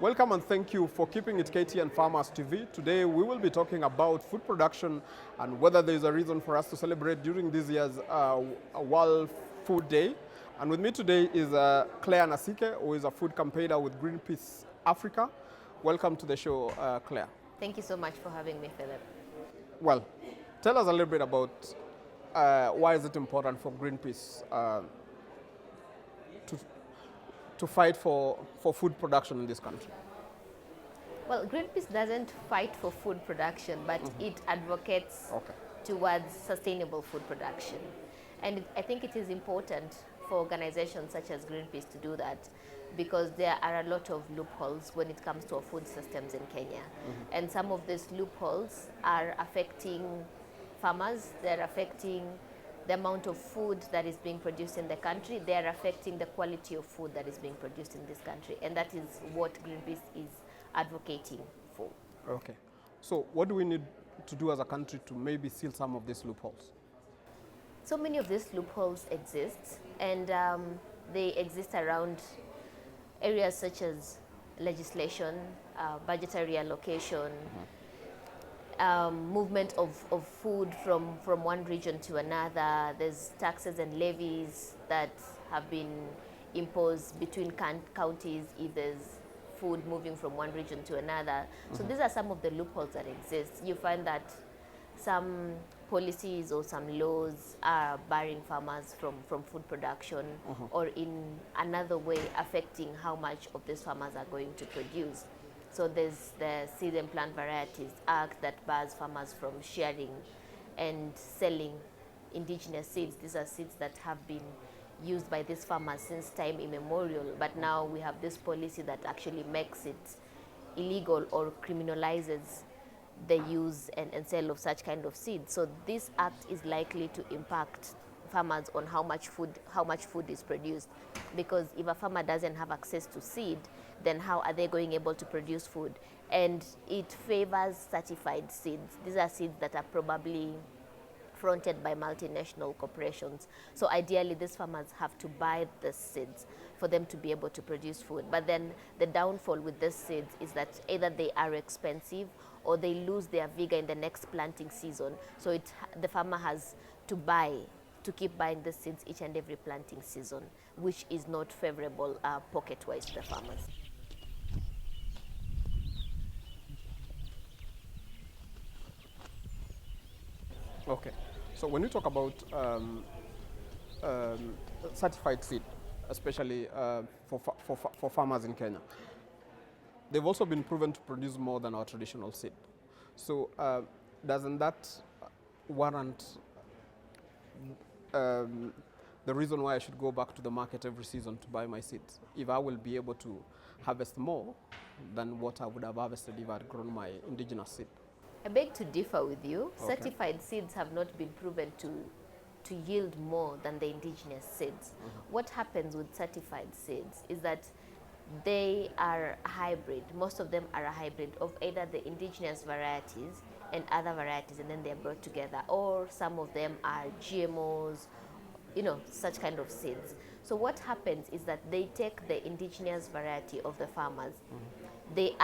Welcome and thank you for keeping it KTN Farmers TV. Today we will be talking about food production and whether there is a reason for us to celebrate during this year's World Food Day. And with me today is Claire Nasike, who is a food campaigner with Greenpeace Africa. Welcome to the show, Claire. Thank you so much for having me, Philip. Well, tell us a little bit about why is it important for Greenpeace to fight for food production in this country? Well, Greenpeace doesn't fight for food production, but it advocates towards sustainable food production. And I think it is important for organizations such as Greenpeace to do that because there are a lot of loopholes when it comes to our food systems in Kenya. And some of these loopholes are affecting farmers, they're affecting the amount of food that is being produced in the country, they are affecting the quality of food that is being produced in this country. And that is what Greenpeace is advocating for. Okay. So what do we need to do as a country to maybe seal some of these loopholes? So many of these loopholes exist, and they exist around areas such as legislation, budgetary allocation, movement of food from one region to another. There's taxes and levies that have been imposed between counties if there's food moving from one region to another. So these are some of the loopholes that exist. You find that some policies or some laws are barring farmers from food production or in another way affecting how much of these farmers are going to produce. So there's the Seed and Plant Varieties Act that bars farmers from sharing and selling indigenous seeds. These are seeds that have been used by these farmers since time immemorial, but now we have this policy that actually makes it illegal or criminalizes the use and sale of such kind of seeds. So this act is likely to impact farmers on how much food is produced, because if a farmer doesn't have access to seed, then how are they going able to produce food? And it favors certified seeds. These are seeds that are probably fronted by multinational corporations. So ideally, these farmers have to buy the seeds for them to be able to produce food. But then the downfall with these seeds is that either they are expensive or they lose their vigor in the next planting season. So the farmer has to keep buying the seeds each and every planting season, which is not favorable pocket-wise to the farmers. Okay. So when you talk about certified seed, especially for farmers in Kenya, they've also been proven to produce more than our traditional seed. So doesn't that warrant the reason why I should go back to the market every season to buy my seeds, if I will be able to harvest more than what I would have harvested if I had grown my indigenous seed? I beg to differ with you. Certified seeds have not been proven to yield more than the indigenous seeds. What happens with certified seeds is that they are a hybrid. Most of them are a hybrid of either the indigenous varieties and other varieties, and then they're brought together, or some of them are GMOs, such kind of seeds. So what happens is that they take the indigenous variety of the farmers, they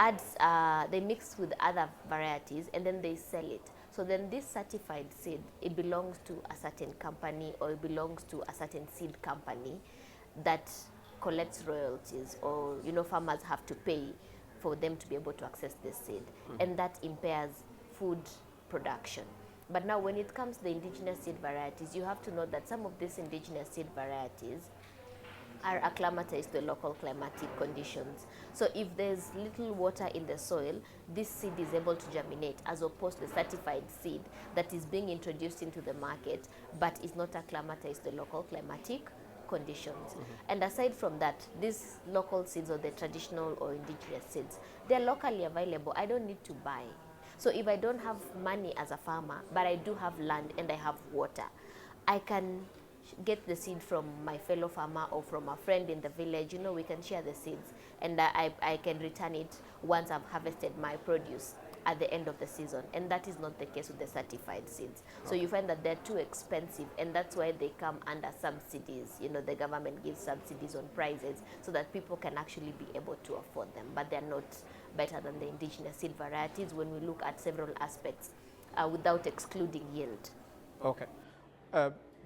mix with other varieties, and then they sell it. So then this certified seed, it belongs to a certain company, or it belongs to a certain seed company that collects royalties, or farmers have to pay for them to be able to access this seed, and that impairs food production. But now when it comes to the indigenous seed varieties, you have to know that some of these indigenous seed varieties are acclimatized to local climatic conditions. So if there's little water in the soil, this seed is able to germinate, as opposed to the certified seed that is being introduced into the market but is not acclimatized to local climatic conditions. And aside from that, these local seeds, or the traditional or indigenous seeds, they're locally available. I don't need to buy. So if I don't have money as a farmer, but I do have land and I have water, I can get the seed from my fellow farmer or from a friend in the village. We can share the seeds, and I can return it once I've harvested my produce. at the end of the season, and that is not the case with the certified seeds. So you find that they're too expensive, and that's why they come under subsidies. You know, the government gives subsidies on prices so that people can actually be able to afford them, but they're not better than the indigenous seed varieties when we look at several aspects without excluding yield. Okay.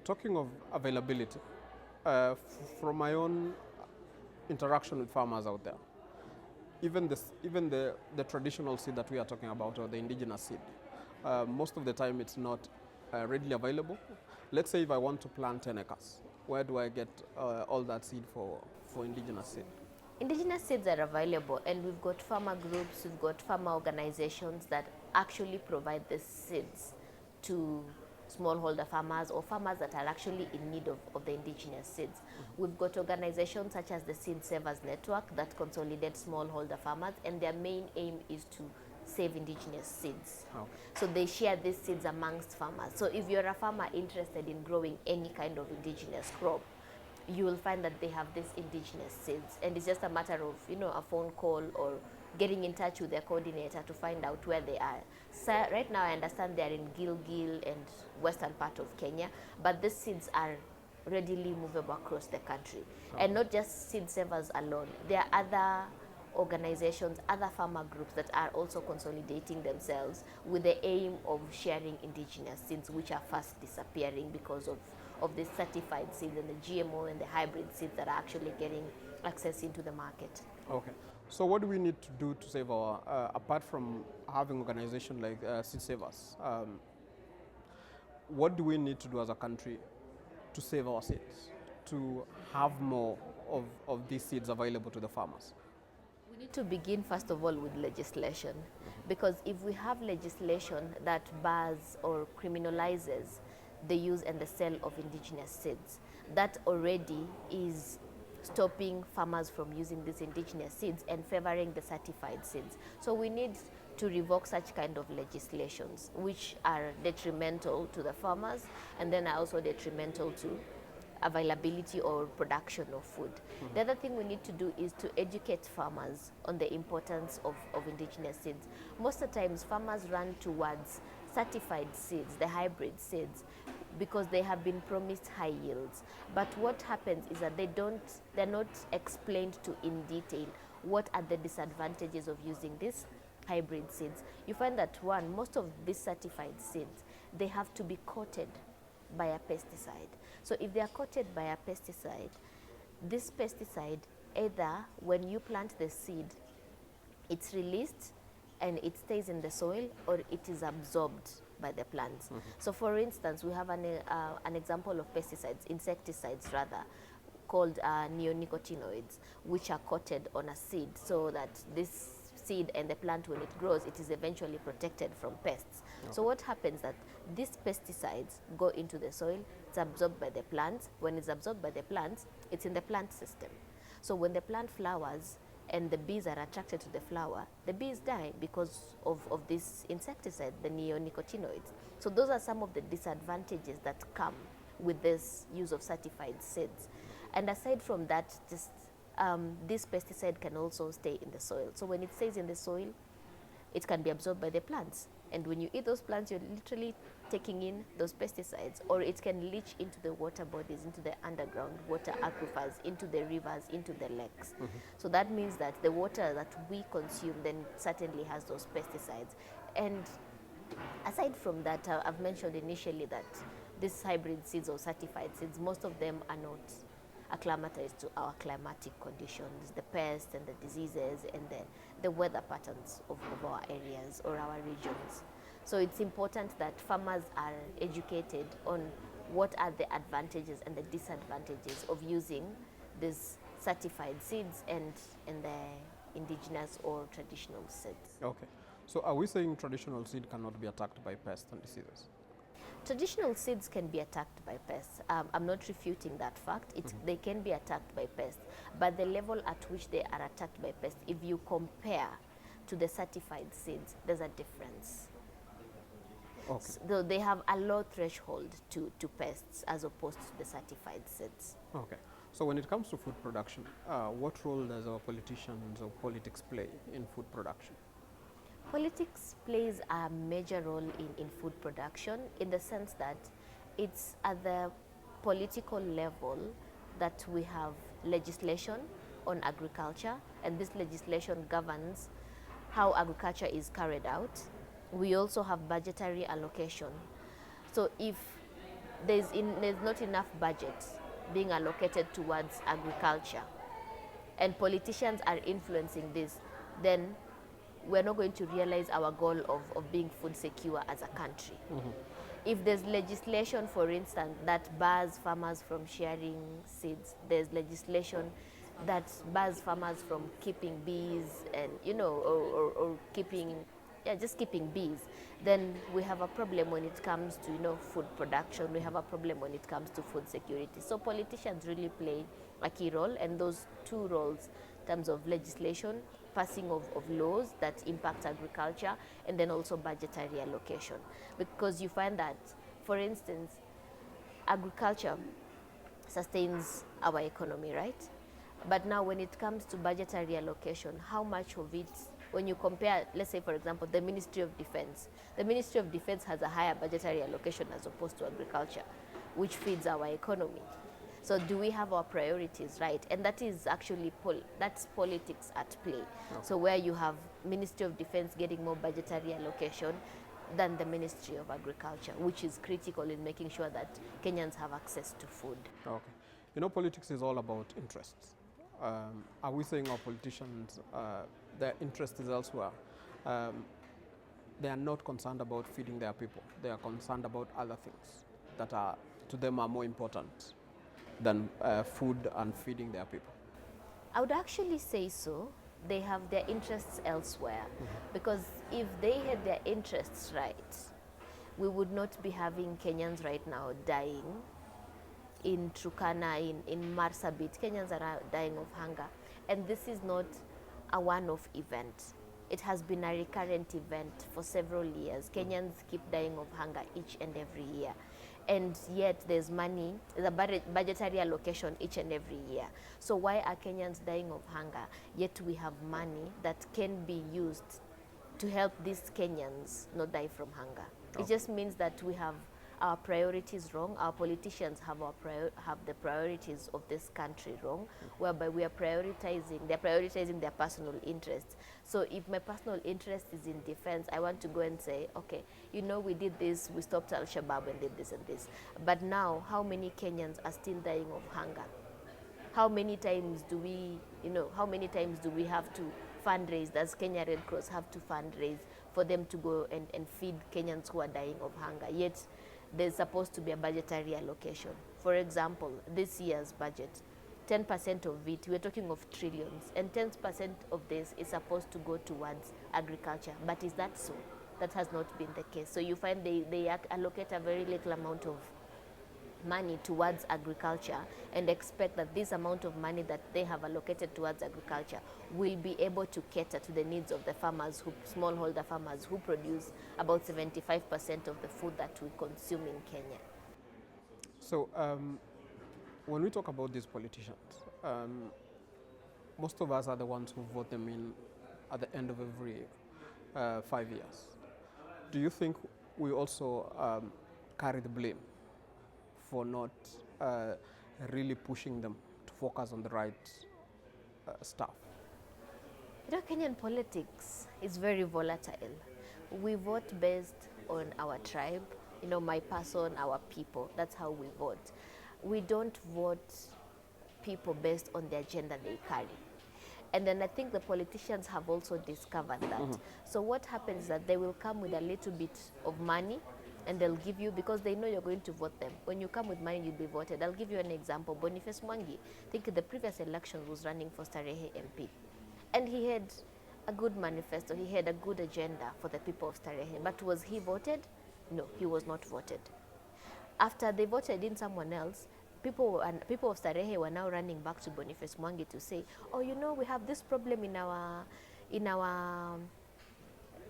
Talking of availability, from my own interaction with farmers out there, even the traditional seed that we are talking about, or the indigenous seed, most of the time it's not readily available. Let's say if I want to plant 10 acres, where do I get all that seed for indigenous seed? Indigenous seeds are available, and we've got farmer groups, we've got farmer organizations that actually provide the seeds to smallholder farmers or farmers that are actually in need of the indigenous seeds. We've got organizations such as the Seed Savers Network that consolidate smallholder farmers, and their main aim is to save indigenous seeds. Okay. So they share these seeds amongst farmers. So if you're a farmer interested in growing any kind of indigenous crop, you will find that they have these indigenous seeds, and it's just a matter of, you know, a phone call or getting in touch with their coordinator to find out where they are. So right now I understand they're in Gilgil and western part of Kenya, but these seeds are readily movable across the country. And not just Seed Savers alone. There are other organizations, other farmer groups that are also consolidating themselves with the aim of sharing indigenous seeds, which are fast disappearing because of the certified seeds and the GMO and the hybrid seeds that are actually getting access into the market. Okay. So what do we need to do to save our, apart from having organizations like Seed Savers, what do we need to do as a country to save our seeds, to have more of these seeds available to the farmers? We need to begin first of all with legislation, because if we have legislation that bars or criminalizes the use and the sale of indigenous seeds, that already is stopping farmers from using these indigenous seeds and favoring the certified seeds. So we need to revoke such kind of legislations which are detrimental to the farmers, and then are also detrimental to availability or production of food. The other thing we need to do is to educate farmers on the importance of indigenous seeds. Most of the times farmers run towards certified seeds, the hybrid seeds, because they have been promised high yields. But what happens is that they're not explained to in detail what are the disadvantages of using these hybrid seeds. You find that most of these certified seeds, they have to be coated by a pesticide. So if they are coated by a pesticide, this pesticide, either when you plant the seed, it's released and it stays in the soil, or it is absorbed by the plants. So for instance, we have an example of pesticides, insecticides rather, called neonicotinoids, which are coated on a seed so that this seed and the plant, when it grows, it is eventually protected from pests. So what happens that these pesticides go into the soil, it's absorbed by the plants. When it's absorbed by the plants, it's in the plant system. So when the plant flowers and the bees are attracted to the flower, the bees die because of this insecticide, the neonicotinoids. So those are some of the disadvantages that come with this use of certified seeds. And aside from that, just this pesticide can also stay in the soil. So when it stays in the soil, it can be absorbed by the plants. And when you eat those plants, you're literally taking in those pesticides, or it can leach into the water bodies, into the underground water aquifers, into the rivers, into the lakes. So that means that the water that we consume then certainly has those pesticides. And aside from that, I've mentioned initially that these hybrid seeds or certified seeds, most of them are not acclimatized to our climatic conditions, the pests and the diseases and the weather patterns of our areas or our regions. So it's important that farmers are educated on what are the advantages and the disadvantages of using these certified seeds and the indigenous or traditional seeds. Okay. So are we saying traditional seed cannot be attacked by pests and diseases? Traditional seeds can be attacked by pests. I'm not refuting that fact. They can be attacked by pests, but the level at which they are attacked by pests, if you compare to the certified seeds, there's a difference. Okay. So they have a low threshold to pests as opposed to the certified seeds. Okay. So when it comes to food production, what role does our politicians or politics play in food production? Politics plays a major role in food production in the sense that it's at the political level that we have legislation on agriculture, and this legislation governs how agriculture is carried out. We also have budgetary allocation. So if there's not enough budget being allocated towards agriculture, and politicians are influencing this, then we're not going to realize our goal of being food secure as a country. Mm-hmm. If there's legislation, for instance, that bars farmers from sharing seeds, there's legislation that bars farmers from keeping bees and, or keeping, just keeping bees, then we have a problem when it comes to, food production. We have a problem when it comes to food security. So politicians really play a key role, and those two roles in terms of legislation, passing of laws that impact agriculture, and then also budgetary allocation. Because you find that, for instance, agriculture sustains our economy, right? But now when it comes to budgetary allocation, how much of it, when you compare, let's say, for example, the Ministry of Defense has a higher budgetary allocation as opposed to agriculture, which feeds our economy. So do we have our priorities right? And that is actually, that's politics at play. Okay. So where you have Ministry of Defense getting more budgetary allocation than the Ministry of Agriculture, which is critical in making sure that Kenyans have access to food. Okay. Politics is all about interests. Are we saying our politicians, their interest is elsewhere? They are not concerned about feeding their people. They are concerned about other things that are, to them, are more important than food and feeding their people. I would actually say so. They have their interests elsewhere. Mm-hmm. Because if they had their interests right, we would not be having Kenyans right now dying in Turkana, in Marsabit. Kenyans are dying of hunger. And this is not a one-off event. It has been a recurrent event for several years. Kenyans keep dying of hunger each and every year. And yet there's money, there's a budgetary allocation each and every year. So why are Kenyans dying of hunger, yet we have money that can be used to help these Kenyans not die from hunger? Okay. It just means that we have our priorities wrong. Our politicians have the priorities of this country wrong, whereby they're prioritizing their personal interests. So if my personal interest is in defense, I want to go and say, okay, we did this, we stopped Al-Shabaab and did this and this. But now, how many Kenyans are still dying of hunger? How many times do we have to fundraise, does Kenya Red Cross have to fundraise for them to go and feed Kenyans who are dying of hunger? Yet there's supposed to be a budgetary allocation. For example, this year's budget, 10% of it, we're talking of trillions, and 10% of this is supposed to go towards agriculture. But is that so? That has not been the case. So you find they allocate a very little amount of money towards agriculture and expect that this amount of money that they have allocated towards agriculture will be able to cater to the needs of the farmers, smallholder farmers who produce about 75% of the food that we consume in Kenya. So when we talk about these politicians, most of us are the ones who vote them in at the end of every 5 years. Do you think we also carry the blame for not really pushing them to focus on the right stuff? Kenyan politics is very volatile. We vote based on our tribe, my person, our people. That's how we vote. We don't vote people based on the agenda they carry. And then I think the politicians have also discovered that. Mm-hmm. So what happens is that they will come with a little bit of money, and they'll give you, because they know you're going to vote them. When you come with money, you'll be voted. I'll give you an example. Boniface Mwangi, I think the previous election was running for Starehe MP. And he had a good manifesto. He had a good agenda for the people of Starehe. But was he voted? No, he was not voted. After they voted in someone else, people of Starehe were now running back to Boniface Mwangi to say, oh, we have this problem in our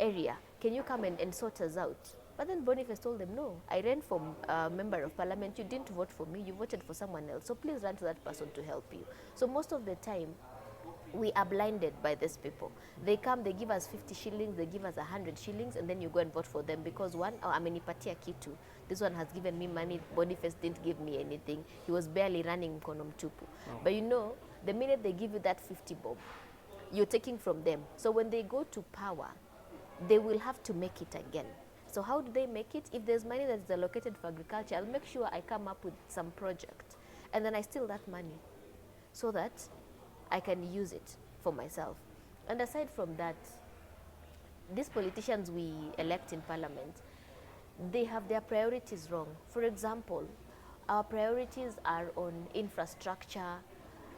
area. Can you come and sort us out? But then Boniface told them, no, I ran for member of parliament. You didn't vote for me. You voted for someone else. So please run to that person to help you. So most of the time, we are blinded by these people. They come, they give us 50 shillings, they give us 100 shillings, and then you go and vote for them because one, oh, amenipatia kitu. This one has given me money, Boniface didn't give me anything. He was barely running mkono mtupu. Oh. But you know, the minute they give you that 50 bob, you're taking from them. So when they go to power, they will have to make it again. So how do they make it? If there's money that's allocated for agriculture, I'll make sure I come up with some project, and then I steal that money so that I can use it for myself. And aside from that, these politicians we elect in parliament, they have their priorities wrong. For example, our priorities are on infrastructure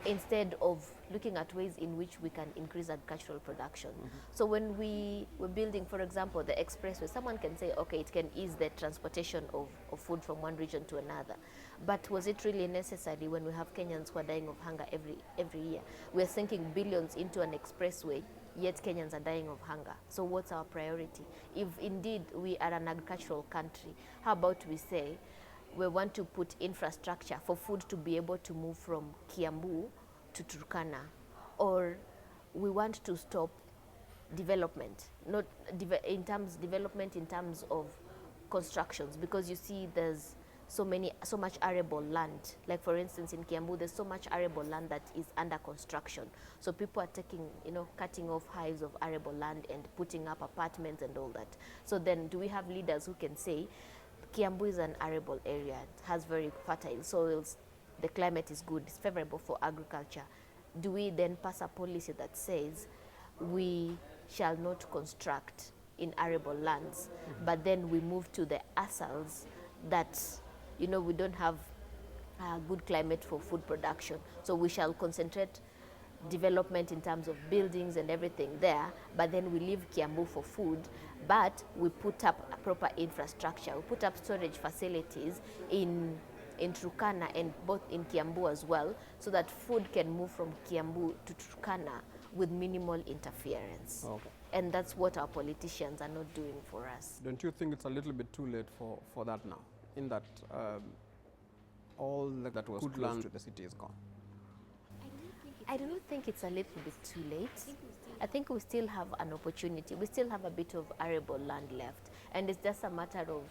instead of looking at ways in which we can increase agricultural production. So when we were building, for example, the expressway, someone can say, okay, it can ease the transportation of food from one region to another. But was it really necessary when we have Kenyans who are dying of hunger every year? We're sinking billions into an expressway, yet Kenyans are dying of hunger. So what's our priority? If indeed we are an agricultural country, how about we say we want to put infrastructure for food to be able to move from Kiambu to Turkana, or we want to stop development, not development in terms of constructions, because you see there's so much arable land. Like for instance in Kiambu, there's so much arable land that is under construction. So people are cutting off hives of arable land and putting up apartments and all that. So then do we have leaders who can say, Kiambu is an arable area, it has very fertile soils, the climate is good, it's favorable for agriculture. Do we then pass a policy that says we shall not construct in arable lands, but then we move to the ASALs that, we don't have a good climate for food production. So we shall concentrate development in terms of buildings and everything there, but then we leave Kiambu for food, but we put up a proper infrastructure. We put up storage facilities in Turkana and both in Kiambu as well, so that food can move from Kiambu to Turkana with minimal interference. Okay. And that's what our politicians are not doing for us. Don't you think it's a little bit too late for that now, in that all that was good land to the city is gone? I do not think it's a little bit too late. I think we still have an opportunity. We still have a bit of arable land left. And it's just a matter of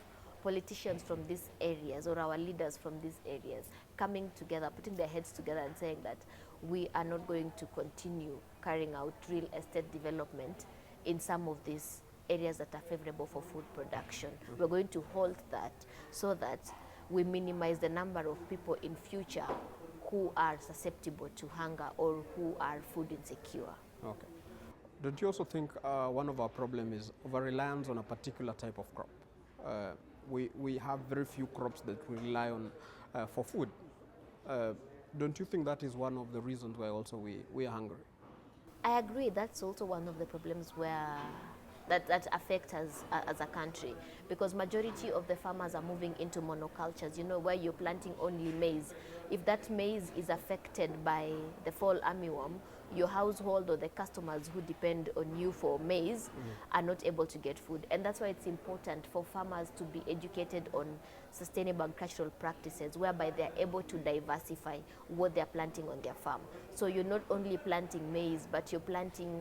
politicians from these areas or our leaders from these areas coming together, putting their heads together and saying that we are not going to continue carrying out real estate development in some of these areas that are favorable for food production. We're going to halt that so that we minimize the number of people in future who are susceptible to hunger or who are food insecure. Okay. Don't you also think one of our problems is over-reliance on a particular type of crop? We have very few crops that we rely on for food. Don't you think that is one of the reasons why also we are hungry? I agree. That's also one of the problems that affect us as a country, because majority of the farmers are moving into monocultures, where you're planting only maize. If that maize is affected by the fall armyworm, your household or the customers who depend on you for maize are not able to get food. And that's why it's important for farmers to be educated on sustainable agricultural practices, whereby they're able to diversify what they're planting on their farm. So you're not only planting maize, but you're planting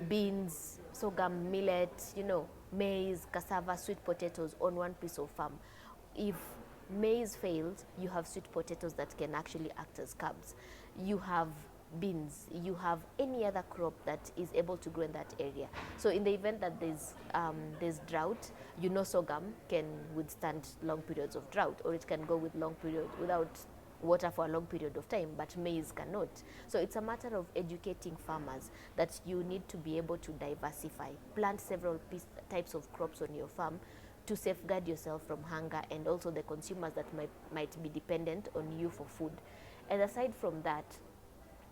beans, sorghum, millet, maize, cassava, sweet potatoes on one piece of farm. If maize fails, you have sweet potatoes that can actually act as carbs. You have beans, you have any other crop that is able to grow in that area. So in the event that there's drought, sorghum can withstand long periods of drought, or it can go with long periods without water for a long period of time, but maize cannot. So it's a matter of educating farmers that you need to be able to diversify, plant several types of crops on your farm to safeguard yourself from hunger and also the consumers that might be dependent on you for food. And aside from that,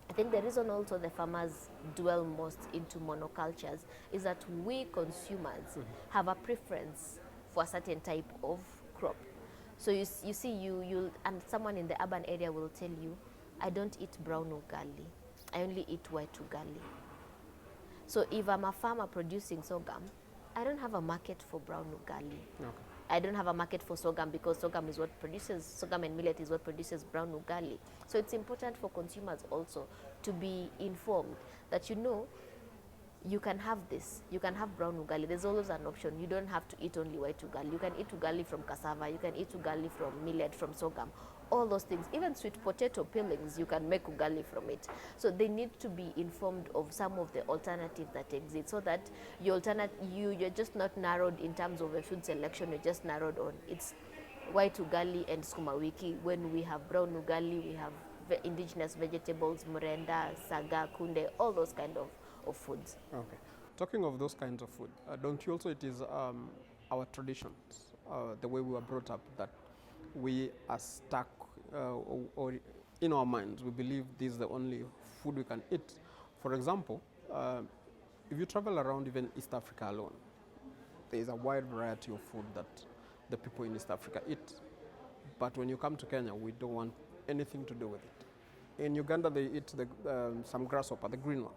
I think the reason also the farmers dwell most into monocultures is that we consumers have a preference for a certain type of crop. So you see, and someone in the urban area will tell you, I don't eat brown ugali, I only eat white ugali. So if I'm a farmer producing sorghum, I don't have a market for brown ugali. Okay. I don't have a market for sorghum because sorghum is what produces, sorghum and millet is what produces brown ugali. So it's important for consumers also to be informed that, you know, you can have this, you can have brown ugali. There's always an option. You don't have to eat only white ugali. You can eat ugali from cassava, you can eat ugali from millet, from sorghum, all those things. Even sweet potato peelings, you can make ugali from it. So they need to be informed of some of the alternatives that exist, so that you're just not narrowed in terms of a food selection. You're just narrowed on it's white ugali and sukuma wiki. When we have brown ugali, we have indigenous vegetables, murenda, saga, kunde, all those kind of foods. Okay. Talking of those kinds of food, don't you also, it is our traditions, the way we were brought up, that we are stuck or in our minds, we believe this is the only food we can eat. For example, if you travel around even East Africa alone, there is a wide variety of food that the people in East Africa eat. But when you come to Kenya, we don't want anything to do with it. In Uganda, they eat some grasshopper, the green one.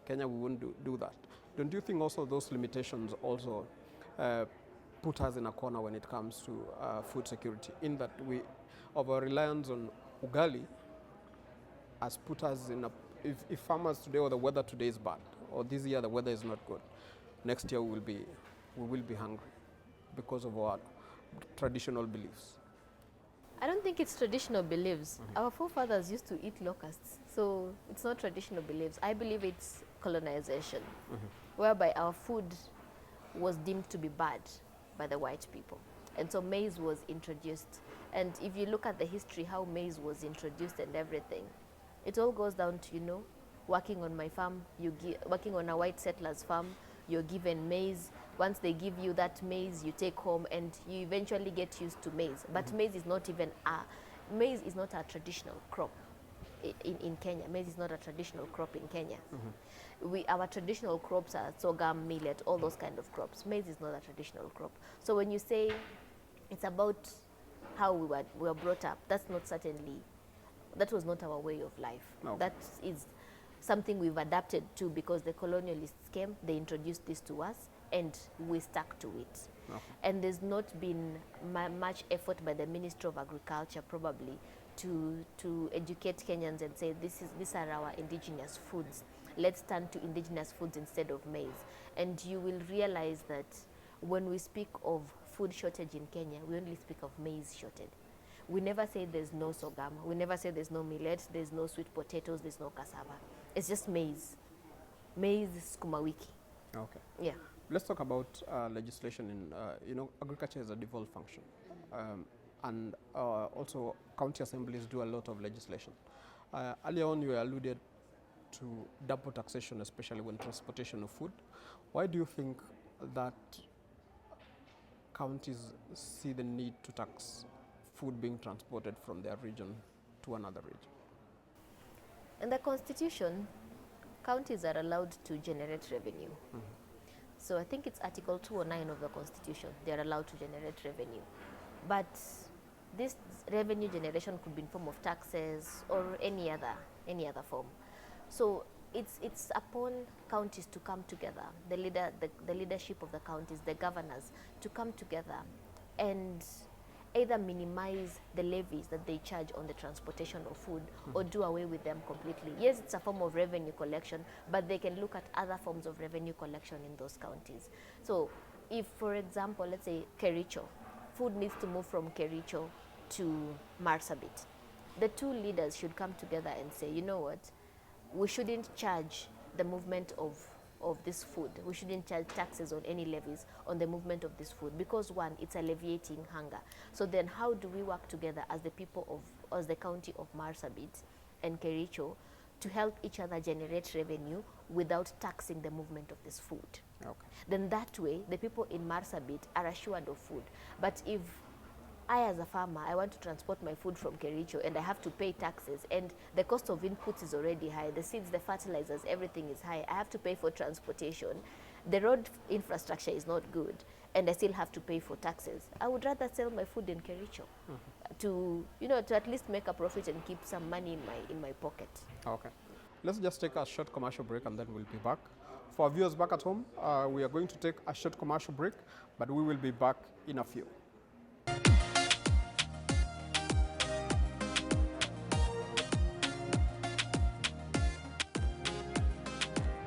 Kenya, we won't do that. Don't you think also those limitations also put us in a corner when it comes to food security, in that we, of our reliance on ugali has put us in a, if farmers today, or the weather today is bad, or this year the weather is not good, next year we will be hungry because of our traditional beliefs. I don't think it's traditional beliefs. Our forefathers used to eat locusts, so it's not traditional beliefs. I believe it's colonization, whereby our food was deemed to be bad by the white people. And so maize was introduced. And if you look at the history, how maize was introduced and everything, it all goes down to, you know, working on my farm, working on a white settler's farm, you're given maize. Once they give you that maize, you take home and you eventually get used to maize. But maize is not a traditional crop in Kenya. Maize is not a traditional crop in Kenya. Our traditional crops are sorghum, millet, all those kind of crops. Maize is not a traditional crop. So when you say it's about how we were brought up, that was not our way of life. No. That is something we've adapted to because the colonialists came, they introduced this to us, and we stuck to it. Okay. And there's not been much effort by the Ministry of Agriculture probably to educate Kenyans and say these are our indigenous foods. Let's turn to indigenous foods instead of maize. And you will realize that when we speak of food shortage in Kenya, we only speak of maize shortage. We never say there's no sorghum, we never say there's no millet, there's no sweet potatoes, there's no cassava. It's just maize. Maize, sukuma wiki. Okay. Yeah. Let's talk about legislation in, agriculture is a devolved function. And also county assemblies do a lot of legislation. Earlier on you alluded to double taxation, especially when transportation of food. Why do you think that counties see the need to tax food being transported from their region to another region? In the Constitution, counties are allowed to generate revenue. So I think it's Article 209 of the Constitution. They are allowed to generate revenue. But this revenue generation could be in form of taxes or any other form. So it's upon counties to come together, the leadership of the counties, the governors, to come together and either minimize the levies that they charge on the transportation of food or do away with them completely. Yes, it's a form of revenue collection, but they can look at other forms of revenue collection in those counties. So if, for example, let's say Kericho, food needs to move from Kericho to Marsabit, the two leaders should come together and say, you know what, we shouldn't charge the movement of this food. We shouldn't charge taxes on any levies on the movement of this food because, one, it's alleviating hunger. So then how do we work together as the people as the county of Marsabit and Kericho to help each other generate revenue without taxing the movement of this food? Okay. Then that way, the people in Marsabit are assured of food. But if I, as a farmer, I want to transport my food from Kericho and I have to pay taxes and the cost of inputs is already high, the seeds, the fertilizers, everything is high, I have to pay for transportation, the road infrastructure is not good, and I still have to pay for taxes, I would rather sell my food in Kericho to at least make a profit and keep some money in my pocket. Okay. Let's just take a short commercial break and then we'll be back For our viewers back at home, we are going to take a short commercial break, but we will be back in a few.